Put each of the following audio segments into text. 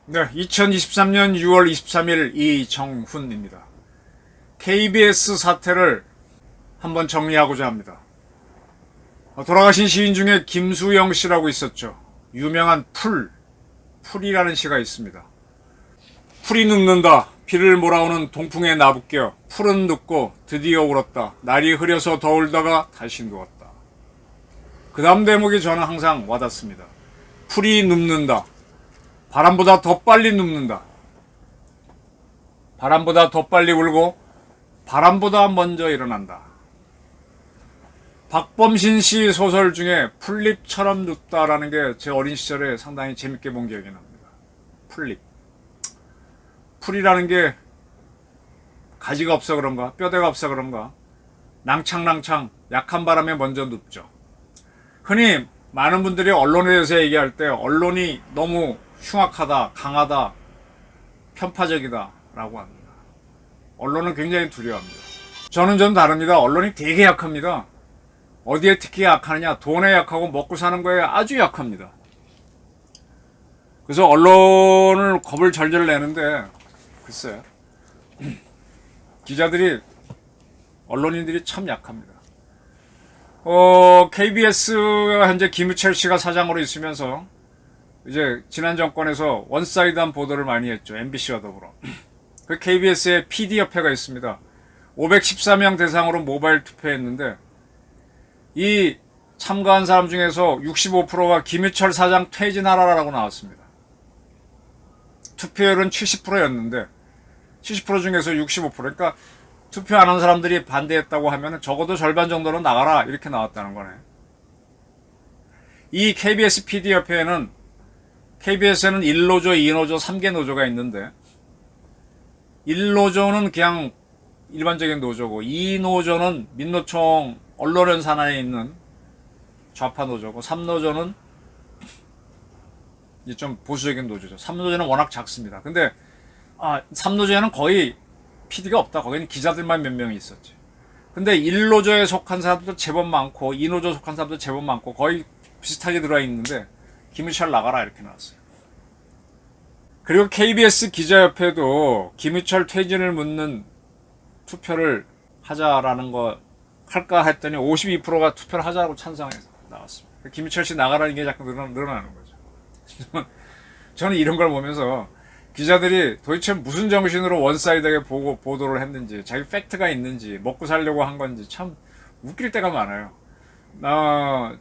네, 2023년 6월 23일 이정훈입니다. KBS 사태를 한번 정리하고자 합니다. 돌아가신 시인 중에 김수영 씨라고 있었죠. 유명한 풀이라는 시가 있습니다. 풀이 눕는다. 비를 몰아오는 동풍에 나부껴 풀은 눕고 드디어 울었다. 날이 흐려서 더 울다가 다시 누웠다. 그 다음 대목이 저는 항상 와닿습니다. 풀이 눕는다. 바람보다 더 빨리 눕는다. 바람보다 더 빨리 울고 바람보다 먼저 일어난다. 박범신 씨 소설 중에 풀잎처럼 눕다라는 게 제 어린 시절에 상당히 재밌게 본 기억이 납니다. 풀잎. 풀이라는 게 가지가 없어 그런가? 뼈대가 없어 그런가? 낭창낭창 약한 바람에 먼저 눕죠. 흔히 많은 분들이 언론에 대해서 얘기할 때 언론이 너무 흉악하다, 강하다, 편파적이다 라고 합니다. 언론은 굉장히 두려워합니다. 저는 좀 다릅니다. 언론이 되게 약합니다. 어디에 특히 약하느냐? 돈에 약하고 먹고 사는 거에 아주 약합니다. 그래서 언론을 겁을 절절 내는데 글쎄요. 기자들이, 언론인들이 참 약합니다. KBS가 현재 김유철 씨가 사장으로 있으면서 이제 지난 정권에서 원사이드한 보도를 많이 했죠. MBC와 더불어. 그 KBS에 PD협회가 있습니다. 514명 대상으로 모바일 투표했는데 이 참가한 사람 중에서 65%가 김유철 사장 퇴진하라라고 나왔습니다. 투표율은 70%였는데 70% 중에서 65%, 그러니까 투표 안 한 사람들이 반대했다고 하면 적어도 절반 정도는 나가라 이렇게 나왔다는 거네. 이 KBS PD협회에는 KBS에는 1노조, 2노조, 3개 노조가 있는데 1노조는 그냥 일반적인 노조고 2노조는 민노총 언론연 산하에 있는 좌파 노조고 3노조는 좀 보수적인 노조죠. 3노조는 워낙 작습니다. 근데 3노조에는 거의 PD가 없다. 거기는 기자들만 몇 명이 있었지. 근데 1노조에 속한 사람도 제법 많고 2노조에 속한 사람도 제법 많고 거의 비슷하게 들어와 있는데 김유철 나가라 이렇게 나왔어요. 그리고 KBS 기자협회도 김유철 퇴진을 묻는 투표를 하자라는 거 할까 했더니 52%가 투표를 하자고 찬성해서 나왔습니다. 김유철 씨 나가라는 게 자꾸 늘어나는 거죠. 저는 이런 걸 보면서 기자들이 도대체 무슨 정신으로 원사이드하게 보도를 했는지, 자기 팩트가 있는지, 먹고 살려고 한 건지 참 웃길 때가 많아요.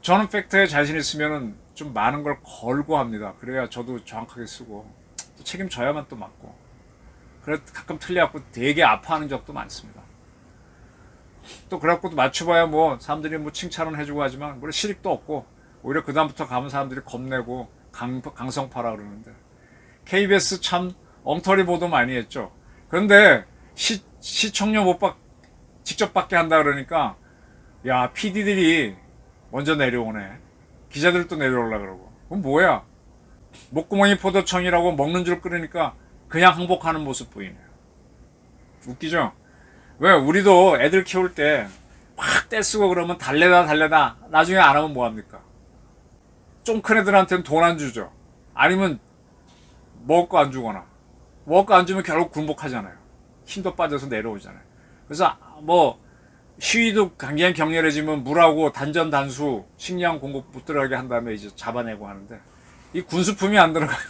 저는 팩트에 자신 있으면은 좀 많은 걸 걸고 합니다. 그래야 저도 정확하게 쓰고 또 책임져야만 또 맞고. 그래 가끔 틀려갖고 되게 아파하는 적도 많습니다. 또 그래갖고 맞춰봐야 뭐 사람들이 뭐 칭찬은 해주고 하지만 뭐 실익도 없고 오히려 그 다음부터 가면 사람들이 겁내고 강성파라 그러는데 KBS 참 엉터리 보도 많이 했죠. 그런데 시청료 직접 받게 한다 그러니까 야 PD들이 먼저 내려오네. 기자들도 내려오려고 그러고. 그럼 뭐야? 목구멍이 포도청이라고 먹는 줄 끓으니까 그냥 항복하는 모습 보이네요. 웃기죠? 왜 우리도 애들 키울 때 막 떼쓰고 그러면 달래다 나중에 안 하면 뭐합니까? 좀 큰 애들한테는 돈 안 주죠. 아니면 먹을 거 안 주거나 먹을 거 안 주면 결국 굴복하잖아요. 힘도 빠져서 내려오잖아요. 그래서 뭐 시위도 굉장히 격렬해지면 물하고 단전 단수 식량 공급 못 들어가게 한 다음에 이제 잡아내고 하는데 이 군수품이 안 들어가면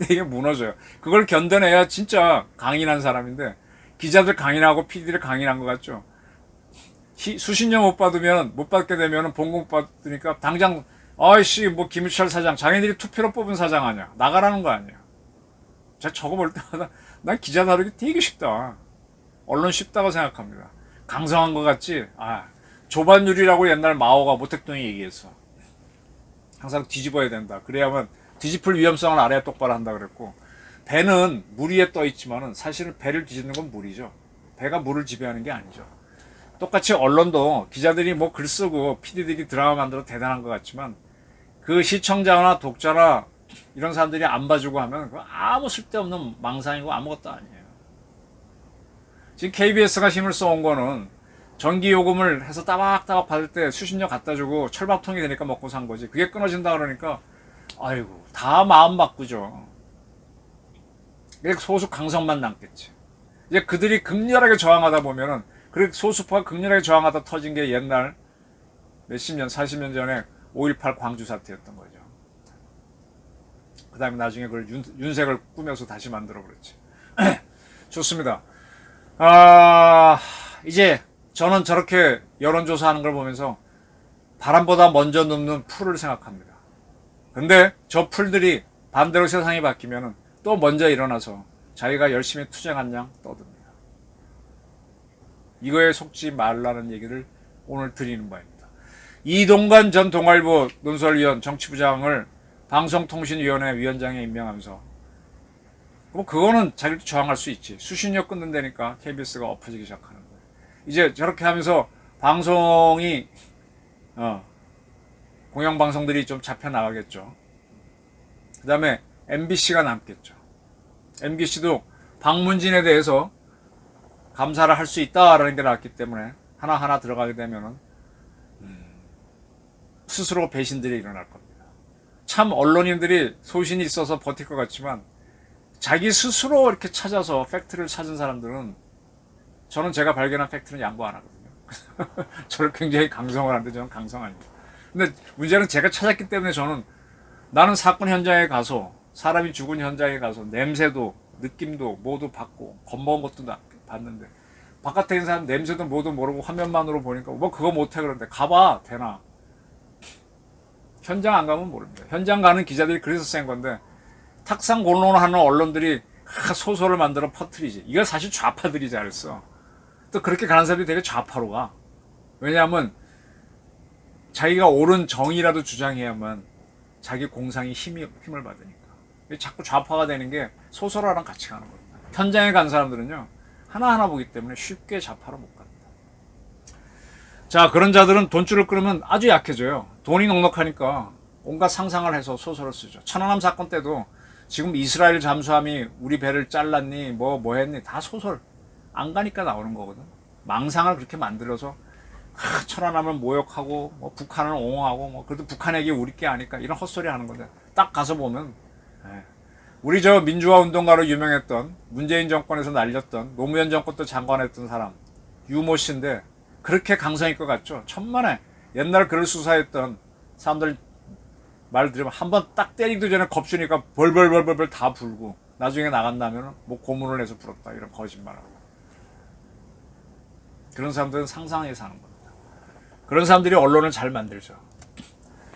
이게 무너져요. 그걸 견뎌내야 진짜 강인한 사람인데 기자들 강인하고 PD들 강인한 것 같죠. 수십 년 못 받게 되면 봉급 못 받으니까 당장 아이씨 뭐 김유철 사장 자기들이 투표로 뽑은 사장 아니야 나가라는 거 아니야. 제가 저거 볼 때마다 난 기자 다루기 되게 쉽다. 언론 쉽다고 생각합니다. 강성한 것 같지? 조반율이라고 옛날 마오가 모택동이 얘기했어. 항상 뒤집어야 된다. 그래야만 뒤집을 위험성을 알아야 똑바로 한다 그랬고 배는 물 위에 떠 있지만은 사실은 배를 뒤집는 건 물이죠. 배가 물을 지배하는 게 아니죠. 똑같이 언론도 기자들이 뭐 글 쓰고 PD들이 드라마 만들어 대단한 것 같지만 그 시청자나 독자나 이런 사람들이 안 봐주고 하면 아무 쓸데없는 망상이고 아무것도 아니에요. 지금 KBS가 힘을 써온 거는 전기 요금을 해서 따박따박 받을 때 수신료 갖다 주고 철밥통이 되니까 먹고 산 거지. 그게 끊어진다 그러니까 아이고 다 마음 바꾸죠. 소수 강성만 남겠지. 이제 그들이 극렬하게 저항하다 보면은 그 소수파가 극렬하게 저항하다 터진 게 옛날 몇십 년, 40년 전에 5.18 광주 사태였던 거죠. 그 다음에 나중에 그걸 윤색을 꾸며서 다시 만들어 버렸지. 좋습니다. 이제 저는 저렇게 여론조사하는 걸 보면서 바람보다 먼저 눕는 풀을 생각합니다. 근데 저 풀들이 반대로 세상이 바뀌면 또 먼저 일어나서 자기가 열심히 투쟁한 양 떠듭니다. 이거에 속지 말라는 얘기를 오늘 드리는 바입니다. 이동관 전 동아일보 논설위원 정치부장을 방송통신위원회 위원장에 임명하면서 뭐 그거는 자기도 저항할 수 있지. 수신료 끊는다니까 KBS가 엎어지기 시작하는 거예요. 이제 저렇게 하면서 방송이 공영방송들이 좀 잡혀나가겠죠. 그 다음에 MBC가 남겠죠. MBC도 박문진에 대해서 감사를 할 수 있다라는 게 나왔기 때문에 하나하나 들어가게 되면은 스스로 배신들이 일어날 겁니다. 참 언론인들이 소신이 있어서 버틸 것 같지만 자기 스스로 이렇게 찾아서 팩트를 찾은 사람들은 저는 제가 발견한 팩트는 양보 안 하거든요. 저를 굉장히 강성을 하는데 저는 강성 아닙니다. 근데 문제는 제가 찾았기 때문에 나는 사건 현장에 가서 사람이 죽은 현장에 가서 냄새도 느낌도 모두 받고 겁먹은 것도 봤는데 바깥에 있는 사람 냄새도 모두 모르고 화면만으로 보니까 뭐 그거 못해 그러는데 가봐 되나. 현장 안 가면 모릅니다. 현장 가는 기자들이 그래서 센 건데 탁상 공론하는 언론들이 소설을 만들어 퍼뜨리지. 이거 사실 좌파들이 잘했어. 또 그렇게 가는 사람들이 되게 좌파로 가. 왜냐하면 자기가 옳은 정의라도 주장해야만 자기 공상이 힘을 받으니까. 자꾸 좌파가 되는 게 소설화랑 같이 가는 겁니다. 현장에 간 사람들은요 하나하나 보기 때문에 쉽게 좌파로 못 갑니다. 자, 그런 자들은 돈줄을 끊으면 아주 약해져요. 돈이 넉넉하니까 온갖 상상을 해서 소설을 쓰죠. 천안함 사건 때도 지금 이스라엘 잠수함이 우리 배를 잘랐니 뭐 했니 다 소설 안 가니까 나오는 거거든. 망상을 그렇게 만들어서 천안함을 모욕하고 뭐 북한을 옹호하고 뭐 그래도 북한 얘기 우리 게 아니까 이런 헛소리 하는 건데 딱 가서 보면 우리 저 민주화 운동가로 유명했던 문재인 정권에서 날렸던 노무현 정권 때 장관했던 사람 유모 씨인데 그렇게 강성일 것 같죠? 천만에 옛날 글을 수사했던 사람들 말 들으면 한번 딱 때리기도 전에 겁주니까 벌벌벌벌 다 불고 나중에 나간다면 뭐 고문을 해서 불었다 이런 거짓말하고 그런 사람들은 상상에 사는 겁니다. 그런 사람들이 언론을 잘 만들죠.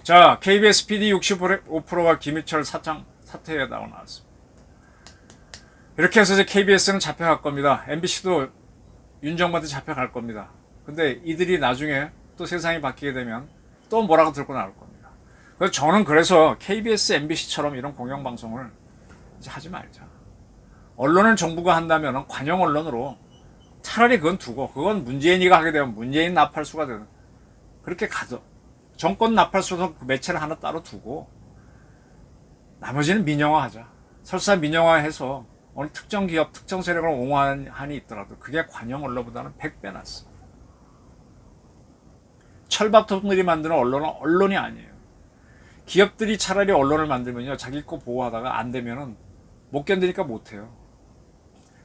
자, KBS PD 65%가 김희철 사퇴에 나왔습니다. 이렇게 해서 이제 KBS는 잡혀갈 겁니다. MBC도 윤정부한테 잡혀갈 겁니다. 근데 이들이 나중에 또 세상이 바뀌게 되면 또 뭐라고 들고 나올 겁니다. 그래서 저는 KBS, MBC처럼 이런 공영방송을 이제 하지 말자. 언론을 정부가 한다면 관영 언론으로 차라리 그건 두고 그건 문재인이가 하게 되면 문재인 나팔수가 되는 그렇게 가죠. 정권 나팔수도 그 매체를 하나 따로 두고 나머지는 민영화하자. 설사 민영화해서 어느 특정 기업, 특정 세력을 옹호하는 한이 있더라도 그게 관영 언론보다는 100배 낫습니다. 철밥통들이 만드는 언론은 언론이 아니에요. 기업들이 차라리 언론을 만들면요 자기 거 보호하다가 안 되면은 못 견디니까 못 해요.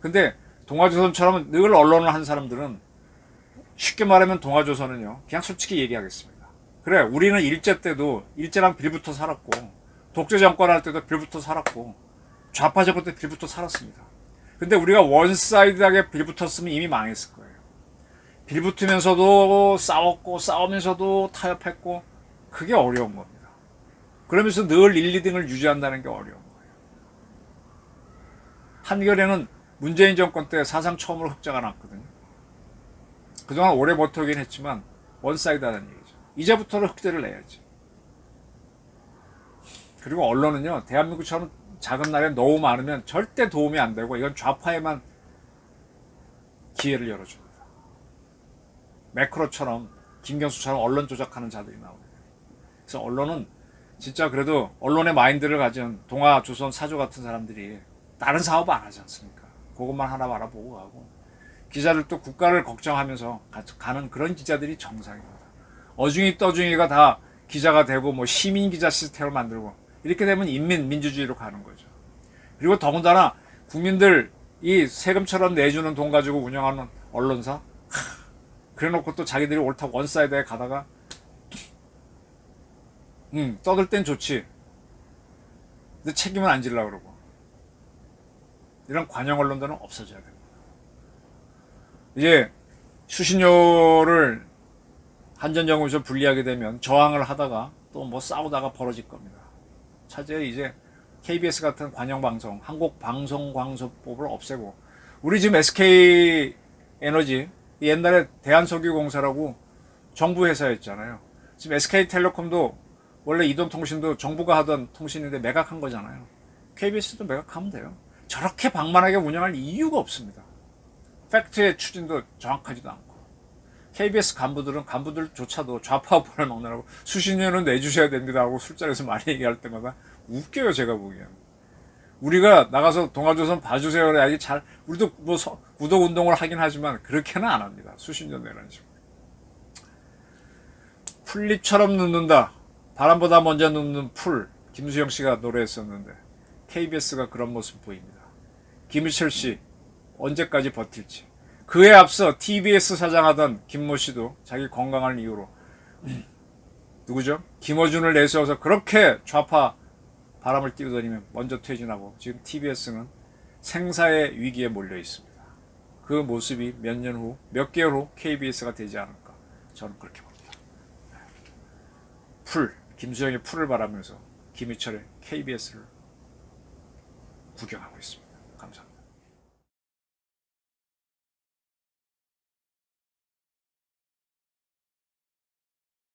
근데 동아조선처럼 늘 언론을 한 사람들은 쉽게 말하면 동아조선은요 그냥 솔직히 얘기하겠습니다. 그래 우리는 일제 때도 일제랑 빌붙어 살았고 독재 정권 할 때도 빌붙어 살았고 좌파 정권 때 빌붙어 살았습니다. 근데 우리가 원사이드하게 빌붙었으면 이미 망했을 거예요. 빌붙으면서도 싸웠고 싸우면서도 타협했고 그게 어려운 겁니다. 그러면서 늘 1, 2등을 유지한다는 게 어려운 거예요. 한겨레는 문재인 정권 때 사상 처음으로 흑자가 났거든요. 그동안 오래 버텨오긴 했지만 원사이드하다는 얘기죠. 이제부터는 흑자를 내야지. 그리고 언론은요 대한민국처럼 작은 나라에 너무 많으면 절대 도움이 안 되고 이건 좌파에만 기회를 열어줍니다. 매크로처럼 김경수처럼 언론 조작하는 자들이 나오고 그래서 언론은 진짜 그래도 언론의 마인드를 가진 동아조선 사조 같은 사람들이 다른 사업 안 하지 않습니까? 그것만 하나 바라보고 가고 기자들도 국가를 걱정하면서 가는 그런 기자들이 정상입니다. 어중이 떠중이가 다 기자가 되고 뭐 시민 기자 시스템을 만들고 이렇게 되면 민주주의로 가는 거죠. 그리고 더군다나 국민들이 세금처럼 내주는 돈 가지고 운영하는 언론사, 그래놓고 또 자기들이 옳다고 원사이드에 가다가 떠들 땐 좋지. 근데 책임은 안 지려고 그러고. 이런 관영 언론들은 없어져야 됩니다. 이제 수신료를 한전연금에서 분리하게 되면 저항을 하다가 또 뭐 싸우다가 벌어질 겁니다. 차제에 이제 KBS 같은 관영방송, 한국방송광소법을 없애고, 우리 지금 SK 에너지, 옛날에 대한석유공사라고 정부 회사였잖아요. 지금 SK텔레콤도 원래 이동통신도 정부가 하던 통신인데 매각한 거잖아요. KBS도 매각하면 돼요. 저렇게 방만하게 운영할 이유가 없습니다. 팩트의 추진도 정확하지도 않고. KBS 간부들조차도 좌파 우파를 먹느라고 수신료는 내주셔야 됩니다 하고 술자리에서 많이 얘기할 때마다 웃겨요, 제가 보기엔. 우리가 나가서 동아조선 봐주세요 해야지 잘, 우리도 뭐 구독운동을 하긴 하지만 그렇게는 안 합니다. 수신료 내라는 식으로. 풀잎처럼 눕는다. 바람보다 먼저 눕는 풀. 김수영 씨가 노래했었는데 KBS가 그런 모습 보입니다. 김희철 씨 언제까지 버틸지. 그에 앞서 TBS 사장하던 김모 씨도 자기 건강을 이유로 누구죠? 김어준을 내세워서 그렇게 좌파 바람을 띄우더니 먼저 퇴진하고 지금 TBS는 생사의 위기에 몰려 있습니다. 그 모습이 몇 개월 후 KBS가 되지 않을까 저는 그렇게 봅니다. 김수영의 풀을 바라면서 김희철의 KBS를 구경하고 있습니다. 감사합니다.